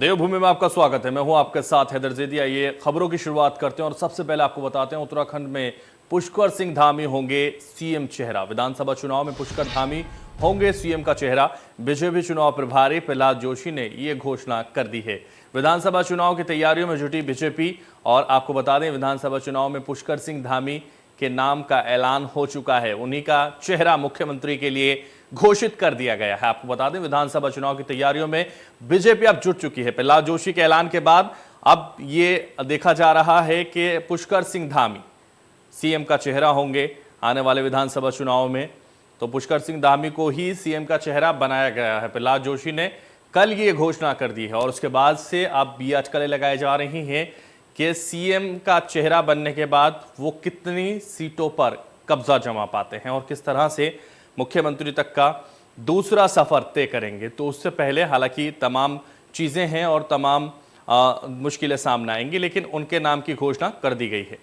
देवभूमि में आपका स्वागत है। मैं हूं आपके साथ हैदर जैदी। आइए खबरों की शुरुआत करते हैं और सबसे पहले आपको बताते हैं उत्तराखंड में पुष्कर सिंह धामी होंगे सीएम चेहरा। विधानसभा चुनाव में पुष्कर धामी होंगे सीएम का चेहरा। बीजेपी चुनाव प्रभारी प्रहलाद जोशी ने ये घोषणा कर दी है। विधानसभा चुनाव की तैयारियों में जुटी बीजेपी और आपको बता दें विधानसभा चुनाव में पुष्कर सिंह धामी के नाम का ऐलान हो चुका है। उन्हीं का चेहरा मुख्यमंत्री के लिए घोषित कर दिया गया है। आपको बता दें विधानसभा चुनाव की तैयारियों में बीजेपी अब जुट चुकी है। प्रहलाद जोशी के ऐलान के बाद अब ये देखा जा रहा है कि पुष्कर सिंह धामी सीएम का चेहरा होंगे आने वाले विधानसभा चुनाव में। तो पुष्कर सिंह धामी को ही सीएम का चेहरा बनाया गया है। प्रहलाद जोशी ने कल ये घोषणा कर दी है और उसके बाद से अब ये अटकलें लगाई जा रही हैं कि सीएम का चेहरा बनने के बाद वो कितनी सीटों पर कब्जा जमा पाते हैं और किस तरह से मुख्यमंत्री तक का दूसरा सफर तय करेंगे। तो उससे पहले हालांकि तमाम चीजें हैं और तमाम मुश्किलें सामने आएंगी, लेकिन उनके नाम की घोषणा कर दी गई है।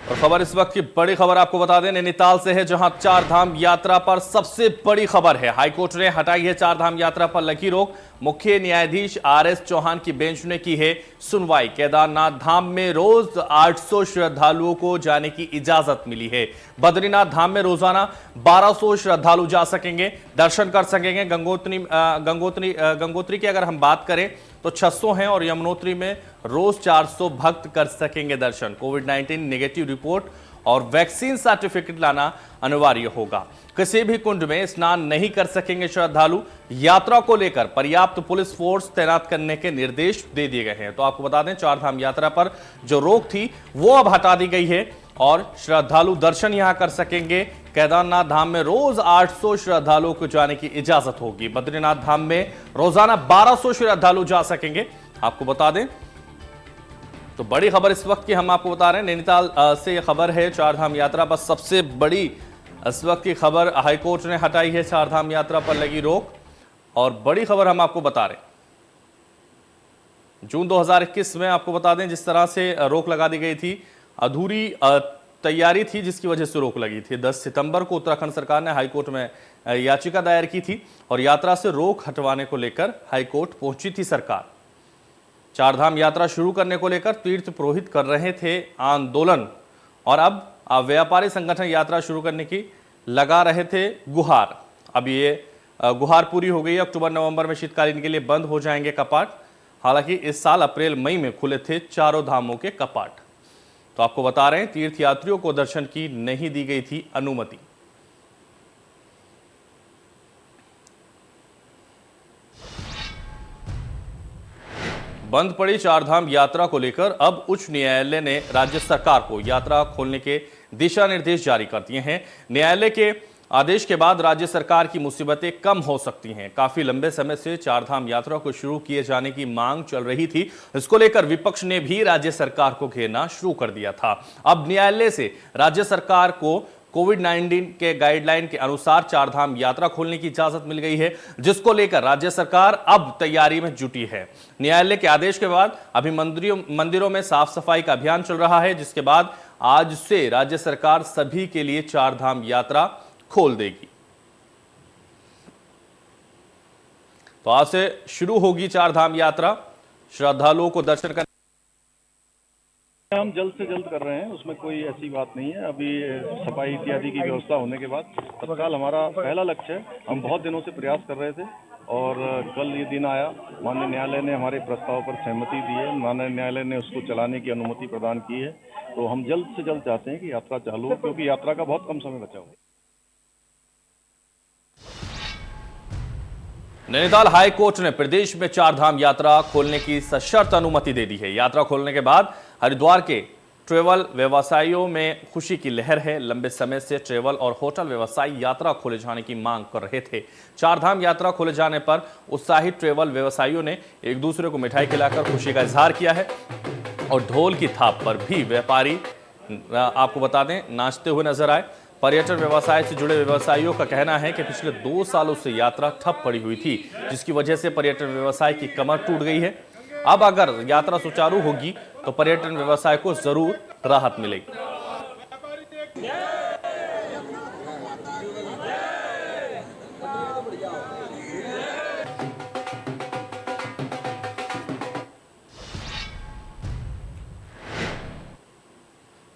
और खबर इस वक्त की बड़ी खबर आपको बता दें नैनीताल से है, जहां चार धाम यात्रा पर सबसे बड़ी खबर है। हाईकोर्ट ने हटाई है चार धाम यात्रा पर लगी रोक। मुख्य न्यायाधीश आरएस चौहान की बेंच ने की है सुनवाई। केदारनाथ धाम में रोज 800 श्रद्धालुओं को जाने की इजाजत मिली है। बद्रीनाथ धाम में रोजाना 1200 श्रद्धालु जा सकेंगे, दर्शन कर सकेंगे। गंगोत्री की अगर हम बात करें तो 600 हैं और यमुनोत्री में रोज 400 भक्त कर सकेंगे दर्शन। कोविड-19 नेगेटिव रिपोर्ट और वैक्सीन सर्टिफिकेट लाना अनिवार्य होगा। किसी भी कुंड में स्नान नहीं कर सकेंगे श्रद्धालु। यात्रा को लेकर पर्याप्त पुलिस फोर्स तैनात करने के निर्देश दे दिए गए हैं। तो आपको बता दें चार धाम यात्रा पर जो रोक थी वो अब हटा दी गई है और श्रद्धालु दर्शन यहां कर सकेंगे। केदारनाथ धाम में रोज 800 श्रद्धालुओं को जाने की इजाजत होगी। बद्रीनाथ धाम में रोजाना 1200 श्रद्धालु जा सकेंगे। आपको बता दें तो बड़ी खबर इस वक्त की हम आपको बता रहे हैं नैनीताल से यह खबर है। चार धाम यात्रा पर सबसे बड़ी इस वक्त की खबर, हाईकोर्ट ने हटाई है चार धाम यात्रा पर लगी रोक। और बड़ी खबर हम आपको बता रहे हैं जून 2021 में आपको बता दें जिस तरह से रोक लगा दी गई थी, अधूरी तैयारी थी जिसकी वजह से रोक लगी थी। 10 सितंबर को उत्तराखंड सरकार ने हाईकोर्ट में याचिका दायर की थी और यात्रा से रोक हटवाने को लेकर हाईकोर्ट पहुंची थी सरकार। चारधाम यात्रा शुरू करने को लेकर तीर्थ पुरोहित कर रहे थे आंदोलन और अब व्यापारी संगठन यात्रा शुरू करने की लगा रहे थे गुहार। अब ये गुहार पूरी हो गई। अक्टूबर नवंबर में शीतकालीन के लिए बंद हो जाएंगे कपाट। हालांकि इस साल अप्रैल मई में खुले थे चारों धामों के कपाट। तो आपको बता रहे हैं तीर्थयात्रियों को दर्शन की नहीं दी गई थी अनुमति। बंद पड़ी चारधाम यात्रा को लेकर अब उच्च न्यायालय ने राज्य सरकार को यात्रा खोलने के दिशा निर्देश जारी कर दिए हैं। न्यायालय के आदेश के बाद राज्य सरकार की मुसीबतें कम हो सकती हैं। काफी लंबे समय से चारधाम यात्रा को शुरू किए जाने की मांग चल रही थी। इसको लेकर विपक्ष ने भी राज्य सरकार को घेरना शुरू कर दिया था। अब न्यायालय से राज्य सरकार को कोविड-19 के गाइडलाइन के अनुसार चारधाम यात्रा खोलने की इजाजत मिल गई है, जिसको लेकर राज्य सरकार अब तैयारी में जुटी है। न्यायालय के आदेश के बाद अभी मंदिरों में साफ सफाई का अभियान चल रहा है, जिसके बाद आज से राज्य सरकार सभी के लिए चारधाम यात्रा खोल देगी। तो आज से शुरू होगी चारधाम यात्रा। श्रद्धालुओं को दर्शन करने हम जल्द से जल्द कर रहे हैं, उसमें कोई ऐसी बात नहीं है। अभी सफाई इत्यादि की व्यवस्था होने के बाद तत्काल हमारा पहला लक्ष्य है। हम बहुत दिनों से प्रयास कर रहे थे और कल ये दिन आया। माननीय न्यायालय ने हमारे प्रस्ताव पर सहमति दी है। माननीय न्यायालय ने उसको चलाने की अनुमति प्रदान की है। तो हम जल्द से जल्द चाहते हैं कि यात्रा चालू हो, क्योंकि यात्रा का बहुत कम समय बचा हुआ है। नैनीताल हाई कोर्ट ने प्रदेश में चारधाम यात्रा खोलने की सशर्त अनुमति दे दी है। यात्रा खोलने के बाद हरिद्वार के ट्रेवल व्यवसायियों में खुशी की लहर है। लंबे समय से ट्रेवल और होटल व्यवसायी यात्रा खोले जाने की मांग कर रहे थे। चारधाम यात्रा खोले जाने पर उत्साहित ट्रेवल व्यवसायियों ने एक दूसरे को मिठाई खिलाकर खुशी का इजहार किया है और ढोल की थाप पर भी व्यापारी आपको बता दें नाचते हुए नजर आए। पर्यटन व्यवसाय से जुड़े व्यवसायियों का कहना है कि पिछले 2 सालों से यात्रा ठप पड़ी हुई थी, जिसकी वजह से पर्यटन व्यवसाय की कमर टूट गई है। अब अगर यात्रा सुचारू होगी तो पर्यटन व्यवसाय को जरूर राहत मिलेगी।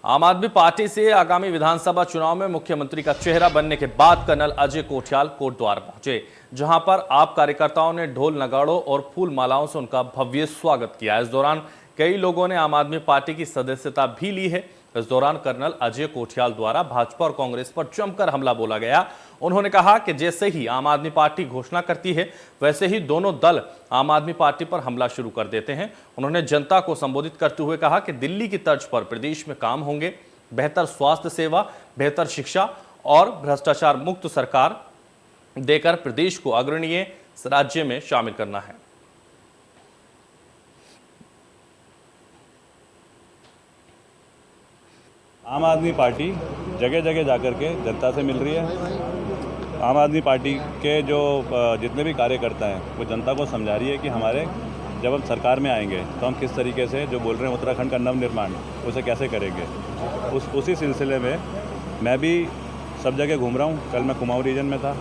आम आदमी पार्टी से आगामी विधानसभा चुनाव में मुख्यमंत्री का चेहरा बनने के बाद कर्नल अजय कोठियाल कोटद्वार पहुंचे, जहां पर आप कार्यकर्ताओं ने ढोल नगाड़ों और फूल मालाओं से उनका भव्य स्वागत किया। इस दौरान कई लोगों ने आम आदमी पार्टी की सदस्यता भी ली है। इस दौरान कर्नल अजय कोठियाल द्वारा भाजपा और कांग्रेस पर जमकर हमला बोला गया। उन्होंने कहा कि जैसे ही आम आदमी पार्टी घोषणा करती है वैसे ही दोनों दल आम आदमी पार्टी पर हमला शुरू कर देते हैं। उन्होंने जनता को संबोधित करते हुए कहा कि दिल्ली की तर्ज पर प्रदेश में काम होंगे, बेहतर स्वास्थ्य सेवा, बेहतर शिक्षा और भ्रष्टाचार मुक्त सरकार देकर प्रदेश को अग्रणीय राज्य में शामिल करना है। आम आदमी पार्टी जगह जगह जाकर के जनता से मिल रही है। आम आदमी पार्टी के जो जितने भी कार्यकर्ता हैं वो जनता को समझा रही है कि हमारे जब हम सरकार में आएंगे तो हम किस तरीके से जो बोल रहे हैं उत्तराखंड का नवनिर्माण उसे कैसे करेंगे। उसी सिलसिले में मैं भी सब जगह घूम रहा हूँ। कल मैं कुमाऊं रीजन में था,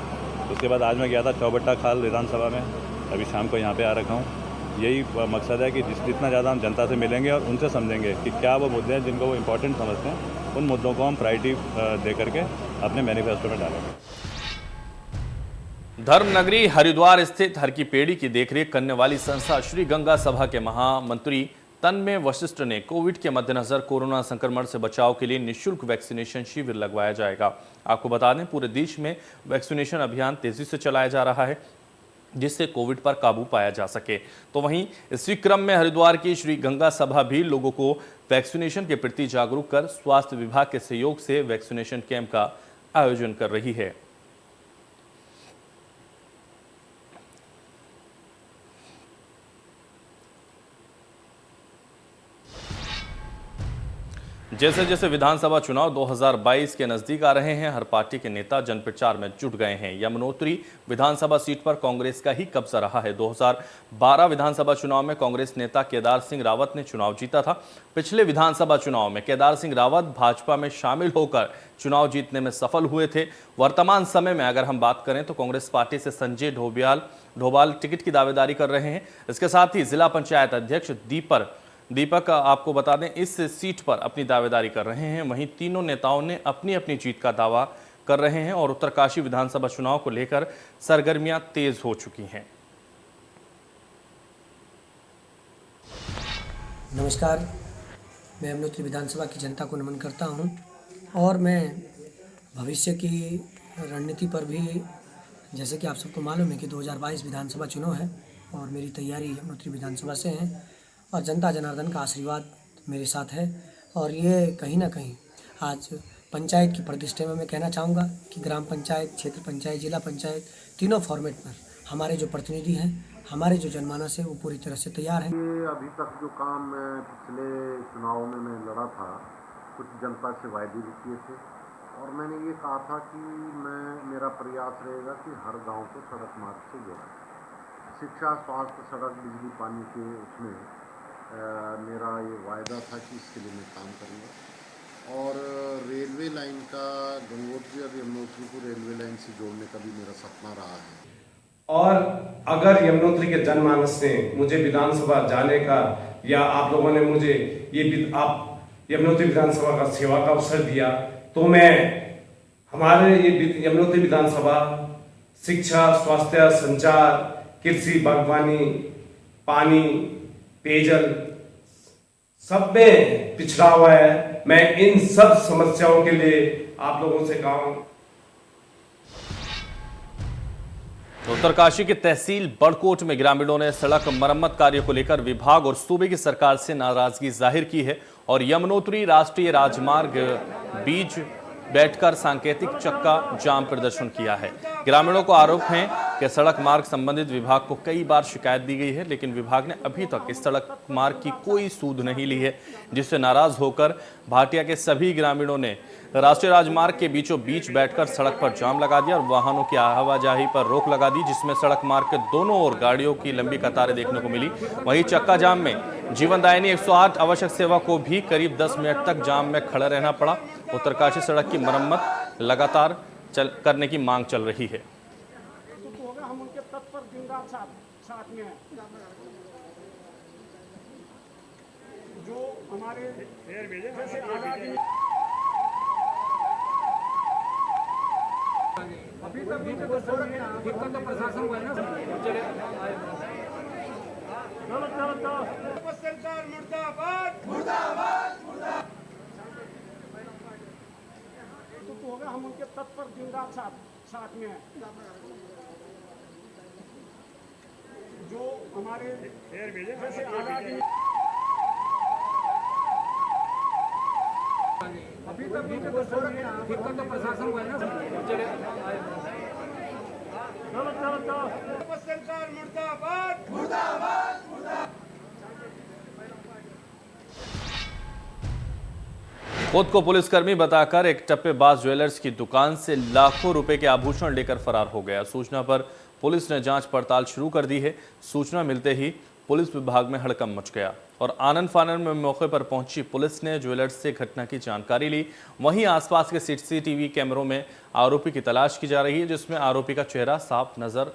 उसके बाद आज मैं गया था चौबट्टा खाल विधानसभा में, अभी शाम को यहाँ पे आ रखा हूँ। यही मकसद है कि जितना ज़्यादा हम जनता से मिलेंगे और उनसे समझेंगे कि क्या वो मुद्दे हैं जिनको वो इम्पोर्टेंट समझते हैं, उन मुद्दों को हम प्रायोरिटी दे करके अपने मैनिफेस्टो में डालेंगे। धर्मनगरी हरिद्वार स्थित हर की पेड़ी की देखरेख करने वाली संस्था श्री गंगा सभा के महामंत्री तन्मय वशिष्ठ ने कोविड के मद्देनजर कोरोना संक्रमण से बचाव के लिए निःशुल्क वैक्सीनेशन शिविर लगवाया जाएगा। आपको बता दें, पूरे देश में वैक्सीनेशन अभियान तेजी से चलाया जा रहा है जिससे कोविड पर काबू पाया जा सके। तो वहीं इसी क्रम में हरिद्वार की श्री गंगा सभा भी लोगों को वैक्सीनेशन के प्रति जागरूक कर स्वास्थ्य विभाग के सहयोग से वैक्सीनेशन कैंप का आयोजन कर रही है। जैसे जैसे विधानसभा चुनाव 2022 के नजदीक आ रहे हैं, हर पार्टी के नेता जनप्रचार में जुट गए हैं। यमुनोत्री विधानसभा सीट पर कांग्रेस का ही कब्जा रहा है। 2012 विधानसभा चुनाव में कांग्रेस नेता केदार सिंह रावत ने चुनाव जीता था। पिछले विधानसभा चुनाव में केदार सिंह रावत भाजपा में शामिल होकर चुनाव जीतने में सफल हुए थे। वर्तमान समय में अगर हम बात करें तो कांग्रेस पार्टी से संजय ढोभाल टिकट की दावेदारी कर रहे हैं। इसके साथ ही जिला पंचायत अध्यक्ष दीपक आपको बता दें इस सीट पर अपनी दावेदारी कर रहे हैं। वहीं तीनों नेताओं ने अपनी अपनी जीत का दावा कर रहे हैं और उत्तरकाशी विधानसभा चुनाव को लेकर सरगर्मियां तेज हो चुकी हैं। नमस्कार, मैं यमुनोत्री विधानसभा की जनता को नमन करता हूं और मैं भविष्य की रणनीति पर भी, जैसे कि आप सबको मालूम है कि 2022 विधानसभा चुनाव है और मेरी तैयारी यमुनोत्री विधानसभा से है और जनता जनार्दन का आशीर्वाद मेरे साथ है। और ये कहीं ना कहीं आज पंचायत की प्रतिष्ठा में मैं कहना चाहूँगा कि ग्राम पंचायत, क्षेत्र पंचायत, जिला पंचायत तीनों फॉर्मेट पर हमारे जो प्रतिनिधि हैं, हमारे जो जनमानस है वो पूरी तरह से तैयार हैं। अभी तक जो काम मैं पिछले चुनाव में मैं लड़ा था, कुछ जनता से वायदे भी किए थे और मैंने ये कहा था कि मेरा प्रयास रहेगा कि हर गांव को सड़क मार्ग से जोड़ा, शिक्षा, स्वास्थ्य, सड़क, बिजली, पानी के उसमें मेरा ये वायदा था कि इसके लिए मैं काम करूँगा। और रेलवे लाइन का गंगोत्री और यमुनोत्री को रेलवे लाइन से जोड़ने का भी मेरा सपना रहा है। और अगर यमुनोत्री के जनमानस ने मुझे विधानसभा जाने का या आप लोगों ने मुझे आप यमुनोत्री विधानसभा का सेवा का अवसर दिया तो मैं हमारे ये यमुनोत्री विधानसभा शिक्षा, स्वास्थ्य, संचार, कृषि, बागवानी, पानी, पेयजल सब में पिछड़ा हुआ है। मैं इन सब समस्याओं के लिए आप लोगों से कहूं। उत्तरकाशी की तहसील बड़कोट में ग्रामीणों ने सड़क मरम्मत कार्य को लेकर विभाग और सूबे की सरकार से नाराजगी जाहिर की है और यमुनोत्री राष्ट्रीय राजमार्ग बीच बैठकर सांकेतिक चक्का जाम प्रदर्शन किया है। ग्रामीणों को आरोप है कि सड़क मार्ग संबंधित विभाग को कई बार शिकायत दी गई है, लेकिन विभाग ने अभी तक इस सड़क मार्ग की कोई सूद नहीं ली है, जिससे नाराज होकर भाटिया के सभी ग्रामीणों ने राष्ट्रीय राजमार्ग के बीचों बीच बैठकर सड़क पर जाम लगा दिया और वाहनों की आवाजाही पर रोक लगा दी, जिसमें सड़क मार्ग के दोनों ओर गाड़ियों की लंबी कतारें देखने को मिली। वहीं चक्का जाम में जीवनदायिनी 108 आवश्यक सेवा को भी करीब 10 मिनट तक जाम में खड़ा रहना पड़ा। उत्तरकाशी सड़क की मरम्मत लगातार करने की मांग चल रही है। हम उनके तत्पर दिन रात साथ में हैं, जो हमारे जैसे आज़ादी अभी तक दिक्कत तो प्रशासन को है ना। चलो सरकार मुर्दाबाद मुर्दाबाद मुर्दाबाद। तो होगा हम उनके तत्पर दिन रात साथ में हैं, जो हमारे जैसे आज़ादी अभी तक दिक्कत तो प्रशासन को है ना। चलो सरकार मुर्दाबाद मुर्दाबाद मुर्दाबाद। खुद को पुलिसकर्मी बताकर एक टप्पेबाज ज्वेलर्स की दुकान से लाखों रुपए के आभूषण लेकर फरार हो गया। सूचना पर पुलिस ने जांच पड़ताल शुरू कर दी है। सूचना मिलते ही पुलिस विभाग में हड़कंप मच गया और आनन फानन में मौके पर पहुंची पुलिस ने ज्वेलर्स से घटना की जानकारी ली। वहीं आसपास के सीसीटीवी कैमरों में आरोपी की तलाश की जा रही है, जिसमें आरोपी का चेहरा साफ नजर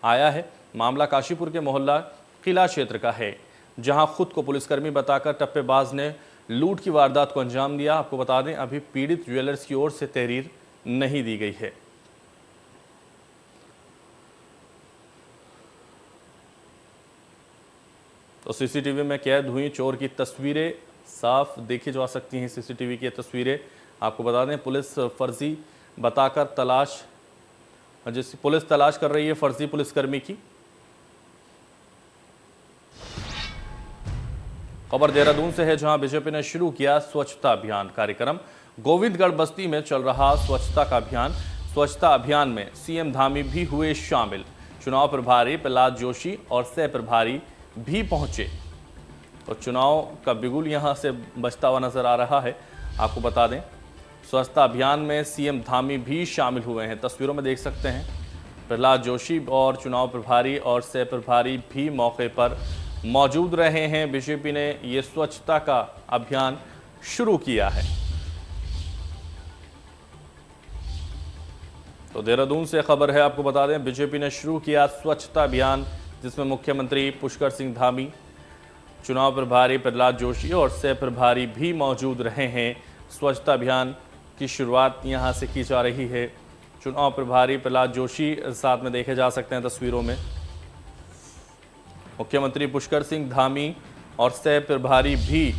आया है। मामला काशीपुर के मोहल्ला किला क्षेत्र का है, जहां खुद को पुलिसकर्मी बताकर टप्पेबाज ने लूट की वारदात को अंजाम दिया। आपको बता दें, अभी पीड़ित ज्वेलर्स की ओर से तहरीर नहीं दी गई है। तो सीसीटीवी में कैद हुई चोर की तस्वीरें साफ देखी जा सकती हैं। सीसीटीवी की तस्वीरें आपको बता दें, पुलिस फर्जी बताकर पुलिस तलाश कर रही है फर्जी पुलिसकर्मी की। खबर देहरादून से है, जहां बीजेपी ने शुरू किया स्वच्छता अभियान कार्यक्रम। गोविंदगढ़ बस्ती में चल रहा स्वच्छता का अभियान। स्वच्छता अभियान में सीएम धामी भी हुए शामिल। चुनाव प्रभारी प्रहलाद जोशी और सह प्रभारी भी पहुंचे और चुनाव का बिगुल यहां से बजता हुआ नजर आ रहा है। आपको बता दें, स्वच्छता अभियान में सीएम धामी भी शामिल हुए हैं। तस्वीरों में देख सकते हैं, प्रहलाद जोशी और चुनाव प्रभारी और सह प्रभारी भी मौके पर मौजूद रहे हैं। बीजेपी ने ये स्वच्छता का अभियान शुरू किया है। तो देहरादून से खबर है, आपको बता दें, बीजेपी ने शुरू किया स्वच्छता अभियान, जिसमें मुख्यमंत्री पुष्कर सिंह धामी, चुनाव प्रभारी प्रहलाद जोशी और सह प्रभारी भी मौजूद रहे हैं। स्वच्छता अभियान की शुरुआत यहां से की जा रही है। चुनाव प्रभारी प्रहलाद जोशी साथ में देखे जा सकते हैं तस्वीरों में। मुख्यमंत्री पुष्कर सिंह धामी और सह प्रभारी भी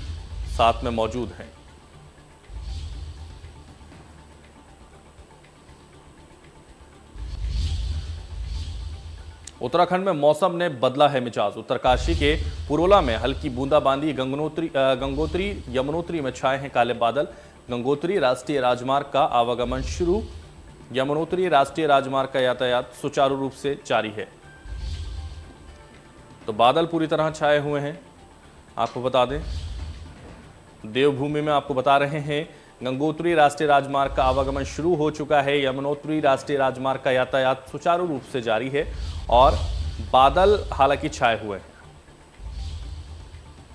साथ में मौजूद हैं। उत्तराखंड में मौसम ने बदला है मिजाज। उत्तरकाशी के पुरोला में हल्की बूंदाबांदी। गंगोत्री यमुनोत्री में छाए हैं काले बादल। गंगोत्री राष्ट्रीय राजमार्ग का आवागमन शुरू। यमुनोत्री राष्ट्रीय राजमार्ग का यातायात सुचारू रूप से जारी है। तो बादल पूरी तरह छाए हुए हैं। आपको बता दें, देवभूमि में आपको बता रहे हैं, गंगोत्री राष्ट्रीय राजमार्ग का आवागमन शुरू हो चुका है। यमुनोत्री राष्ट्रीय राजमार्ग का यातायात सुचारू रूप से जारी है और बादल हालांकि छाए हुए हैं।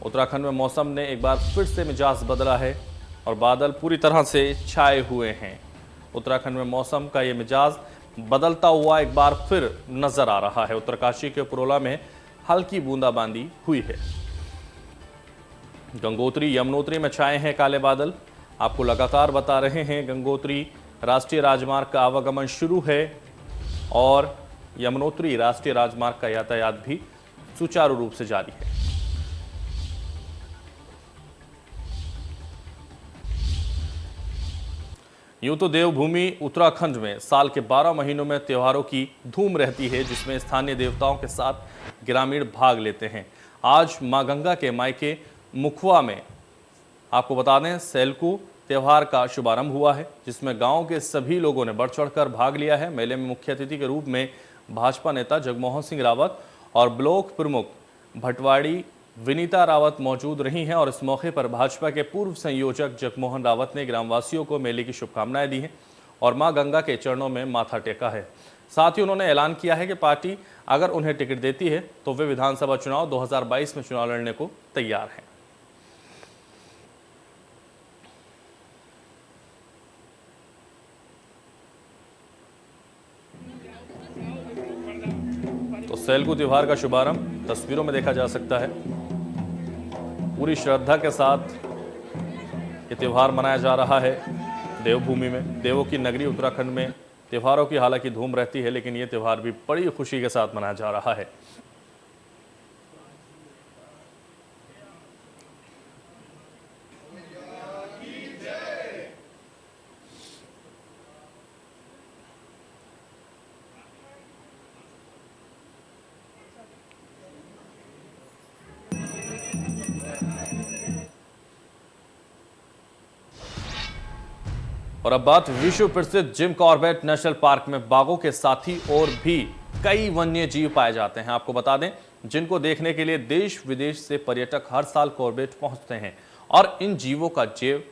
उत्तराखंड में मौसम ने एक बार फिर से मिजाज बदला है और बादल पूरी तरह से छाए हुए हैं। उत्तराखंड में मौसम का ये मिजाज बदलता हुआ एक बार फिर नजर आ रहा है। उत्तरकाशी के पुरोला में हल्की बूंदाबांदी हुई है। गंगोत्री यमुनोत्री में छाए हैं काले बादल। आपको लगातार बता रहे हैं, गंगोत्री राष्ट्रीय राजमार्ग का आवागमन शुरू है और यमुनोत्री राष्ट्रीय राजमार्ग का यातायात भी सुचारू रूप से जारी है। यूं तो देवभूमि उत्तराखंड में साल के 12 महीनों में त्योहारों की धूम रहती है, जिसमें स्थानीय देवताओं के साथ ग्रामीण भाग लेते हैं। आज मां गंगा के मायके मुखवा में आपको बता दें, सेलकू त्यौहार का शुभारंभ हुआ है, जिसमें गांव के सभी लोगों ने बढ़ चढ़कर भाग लिया है। मेले में मुख्य अतिथि के रूप में भाजपा नेता जगमोहन सिंह रावत और ब्लॉक प्रमुख भटवाड़ी विनीता रावत मौजूद रही हैं और इस मौके पर भाजपा के पूर्व संयोजक जगमोहन रावत ने ग्रामवासियों को मेले की शुभकामनाएं दी हैं और मां गंगा के चरणों में माथा टेका है। साथ ही उन्होंने ऐलान किया है कि पार्टी अगर उन्हें टिकट देती है तो वे विधानसभा चुनाव 2022 में चुनाव लड़ने को तैयार हैं। तो सेलकू त्योहार का शुभारंभ तस्वीरों में देखा जा सकता है। पूरी श्रद्धा के साथ ये त्योहार मनाया जा रहा है। देवभूमि में, देवों की नगरी उत्तराखंड में त्योहारों की हालांकि धूम रहती है, लेकिन ये त्योहार भी बड़ी खुशी के साथ मनाया जा रहा है। और अब बात विश्व प्रसिद्ध जिम कॉर्बेट नेशनल पार्क में बाघों के साथ ही और भी कई वन्य जीव पाए जाते हैं। आपको बता दें, जिनको देखने के लिए देश विदेश से पर्यटक हर साल कॉर्बेट पहुंचते हैं और इन जीवों का जैव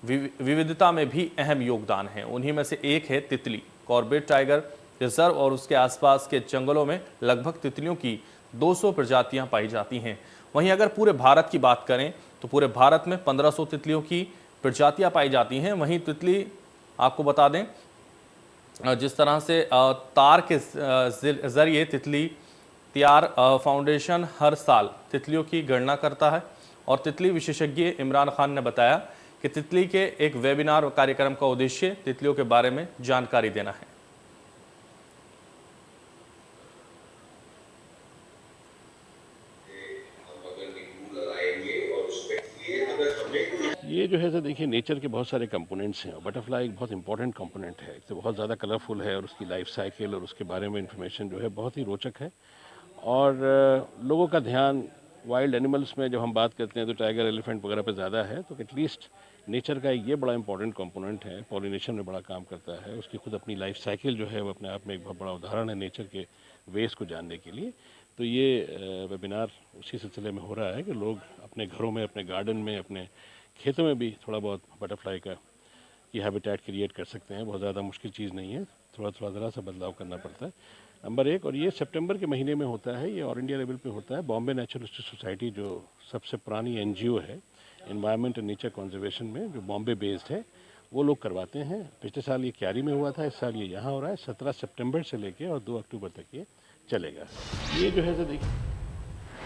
विविधता में भी अहम योगदान है। उन्हीं में से एक है तितली। कॉर्बेट टाइगर रिजर्व और उसके आसपास के जंगलों में लगभग तितलियों की 200 प्रजातियां पाई जाती हैं। वहीं अगर पूरे भारत की बात करें तो पूरे भारत में 1500 तितलियों की प्रजातियां पाई जाती हैं। वहीं तितली, आपको बता दें, जिस तरह से तार के जरिए तितली त्यार फाउंडेशन हर साल तितलियों की गणना करता है और तितली विशेषज्ञ इमरान खान ने बताया कि तितली के एक वेबिनार कार्यक्रम का उद्देश्य तितलियों के बारे में जानकारी देना है। ये जो है सर, देखिए, नेचर के बहुत सारे कंपोनेंट्स हैं और बटरफ्लाई एक बहुत इंपॉर्टेंट कंपोनेंट है। एक तो बहुत ज़्यादा कलरफुल है और उसकी लाइफ साइकिल और उसके बारे में इंफॉर्मेशन जो है बहुत ही रोचक है। और लोगों का ध्यान वाइल्ड एनिमल्स में जब हम बात करते हैं तो टाइगर, एलिफेंट वगैरह पे ज़्यादा है, तो एटलीस्ट नेचर का ये बड़ा इंपॉर्टेंट कंपोनेंट है। पॉलिनेशन में बड़ा काम करता है। उसकी खुद अपनी लाइफ साइकिल जो है वो अपने आप में एक बहुत बड़ा उदाहरण है नेचर के वेस को जानने के लिए। तो ये वेबिनार उसी सिलसिले में हो रहा है कि लोग अपने घरों में, अपने गार्डन में, अपने खेतों में भी थोड़ा बहुत बटरफ्लाई का ये हैबिटेट क्रिएट कर सकते हैं। बहुत ज़्यादा मुश्किल चीज़ नहीं है, थोड़ा थोड़ा ज़रा सा बदलाव करना पड़ता है। नंबर एक, और ये सितंबर के महीने में होता है, ये ऑल इंडिया लेवल पे होता है। बॉम्बे नेचुरलिस्ट सोसाइटी जो सबसे पुरानी एनजीओ है एनवायरनमेंट एंड नेचर कंजर्वेशन में, जो बॉम्बे बेस्ड है, वो लोग करवाते हैं। पिछले साल ये क्यारी में हुआ था, इस साल ये यहाँ हो रहा है। 17 सितंबर से लेके और 2 अक्टूबर तक ये चलेगा। ये जो है तो देखिए,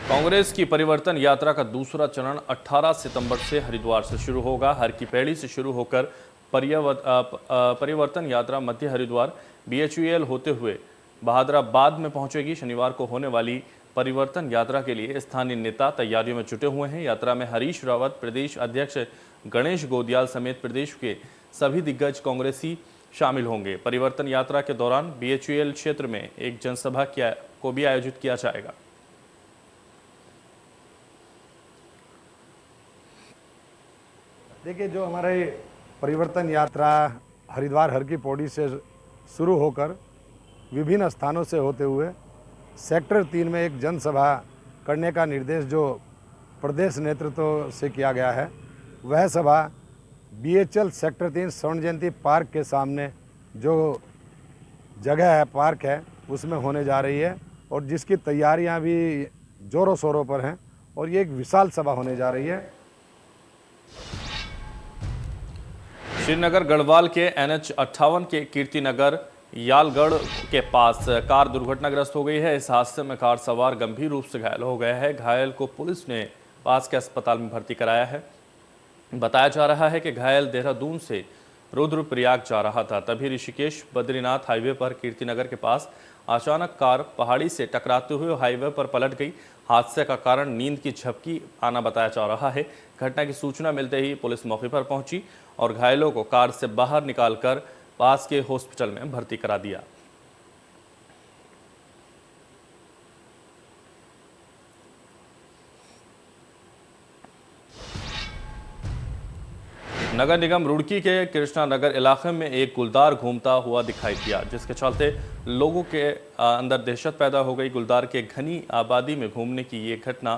कांग्रेस की परिवर्तन यात्रा का दूसरा चरण 18 सितंबर से हरिद्वार से शुरू होगा। हर की पैड़ी से शुरू होकर परिवर्तन यात्रा मध्य हरिद्वार BHUL होते हुए बहादुराबाद में पहुंचेगी। शनिवार को होने वाली परिवर्तन यात्रा के लिए स्थानीय नेता तैयारियों में जुटे हुए हैं। यात्रा में हरीश रावत, प्रदेश अध्यक्ष गणेश गोदियाल समेत प्रदेश के सभी दिग्गज कांग्रेसी शामिल होंगे। परिवर्तन यात्रा के दौरान BHUL क्षेत्र में एक जनसभा को भी आयोजित किया जाएगा। देखिए, जो हमारे परिवर्तन यात्रा हरिद्वार हर की पौड़ी से शुरू होकर विभिन्न स्थानों से होते हुए सेक्टर 3 में एक जनसभा करने का निर्देश जो प्रदेश नेतृत्व से किया गया है, वह सभा BHL सेक्टर 3 स्वर्ण जयंती पार्क के सामने जो जगह है, पार्क है, उसमें होने जा रही है और जिसकी तैयारियां भी जोरों शोरों पर हैं और ये एक विशाल सभा होने जा रही है। श्रीनगर गढ़वाल के NH 58 के कीर्तिनगर यालगढ़ के पास कार दुर्घटनाग्रस्त हो गई है। इस हादसे में कार सवार गंभीर रूप से घायल हो गए हैं। घायल को पुलिस ने पास के अस्पताल में भर्ती कराया है। बताया जा रहा है कि घायल देहरादून से रुद्रप्रयाग जा रहा था, तभी ऋषिकेश बद्रीनाथ हाईवे पर कीर्तिनगर के पास अचानक कार पहाड़ी से टकराते हुए हाईवे पर पलट गई। हादसे का कारण नींद की झपकी आना बताया जा रहा है। घटना की सूचना मिलते ही पुलिस मौके पर पहुंची और घायलों को कार से बाहर निकालकर पास के हॉस्पिटल में भर्ती करा दिया। नगर निगम रुड़की के कृष्णा नगर इलाके में एक गुलदार घूमता हुआ दिखाई दिया, जिसके चलते लोगों के अंदर दहशत पैदा हो गई। गुलदार के घनी आबादी में घूमने की ये घटना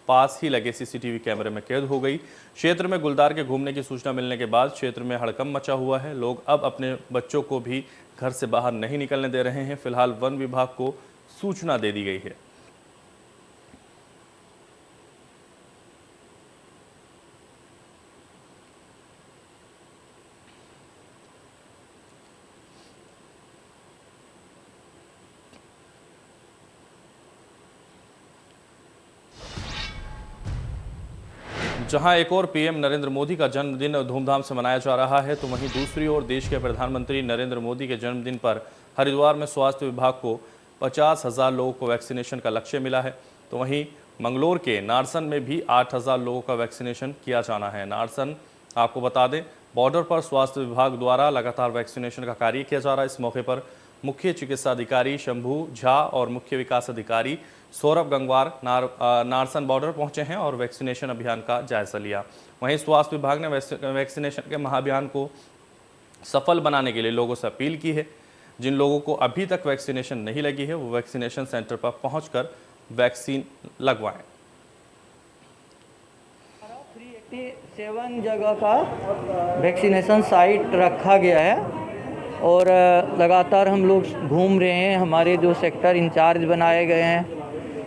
पास ही लगे सीसीटीवी कैमरे में कैद हो गई। क्षेत्र में गुलदार के घूमने की सूचना मिलने के बाद क्षेत्र में हड़कंप मचा हुआ है। लोग अब अपने बच्चों को भी घर से बाहर नहीं निकलने दे रहे हैं। फिलहाल वन विभाग को सूचना दे दी गई है। जहां एक और पीएम नरेंद्र मोदी का जन्मदिन धूमधाम से मनाया जा रहा है, तो वहीं दूसरी ओर देश के प्रधानमंत्री नरेंद्र मोदी के जन्मदिन पर हरिद्वार में स्वास्थ्य विभाग को 50,000 लोगों को वैक्सीनेशन का लक्ष्य मिला है। तो वहीं मंगलोर के नारसन में भी 8,000 लोगों का वैक्सीनेशन किया जाना है। नारसन, आपको बता दें, बॉर्डर पर स्वास्थ्य विभाग द्वारा लगातार वैक्सीनेशन का कार्य किया जा रहा है। इस मौके पर मुख्य चिकित्सा अधिकारी शंभू झा और मुख्य विकास अधिकारी सौरभ गंगवार नारसन बॉर्डर पहुंचे हैं और वैक्सीनेशन अभियान का जायजा लिया। वहीं स्वास्थ्य विभाग ने वैक्सीनेशन के महाअभियान को सफल बनाने के लिए लोगों से अपील की है। जिन लोगों को अभी तक वैक्सीनेशन नहीं लगी है, वो वैक्सीनेशन सेंटर पर पहुंचकर वैक्सीन लगवाएं। 387 जगह का वैक्सीनेशन साइट रखा गया है और लगातार हम लोग घूम रहे हैं। हमारे जो सेक्टर इंचार्ज बनाए गए हैं,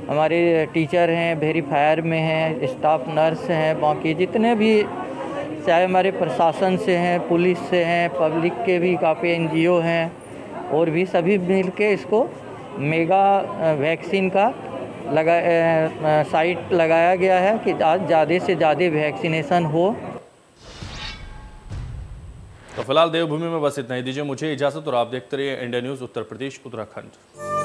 हमारे टीचर हैं, वेरीफायर में हैं, स्टाफ नर्स हैं, बाकी जितने भी चाहे हमारे प्रशासन से हैं, पुलिस से हैं, पब्लिक के भी काफ़ी एनजीओ हैं और भी सभी मिल के इसको मेगा वैक्सीन का साइट लगाया गया है कि आज ज़्यादा से ज़्यादा वैक्सीनेशन हो। तो फिलहाल देवभूमि में बस इतना ही। दीजिए मुझे इजाजत और आप देखते रहिए इंडिया न्यूज़ उत्तर प्रदेश उत्तराखंड।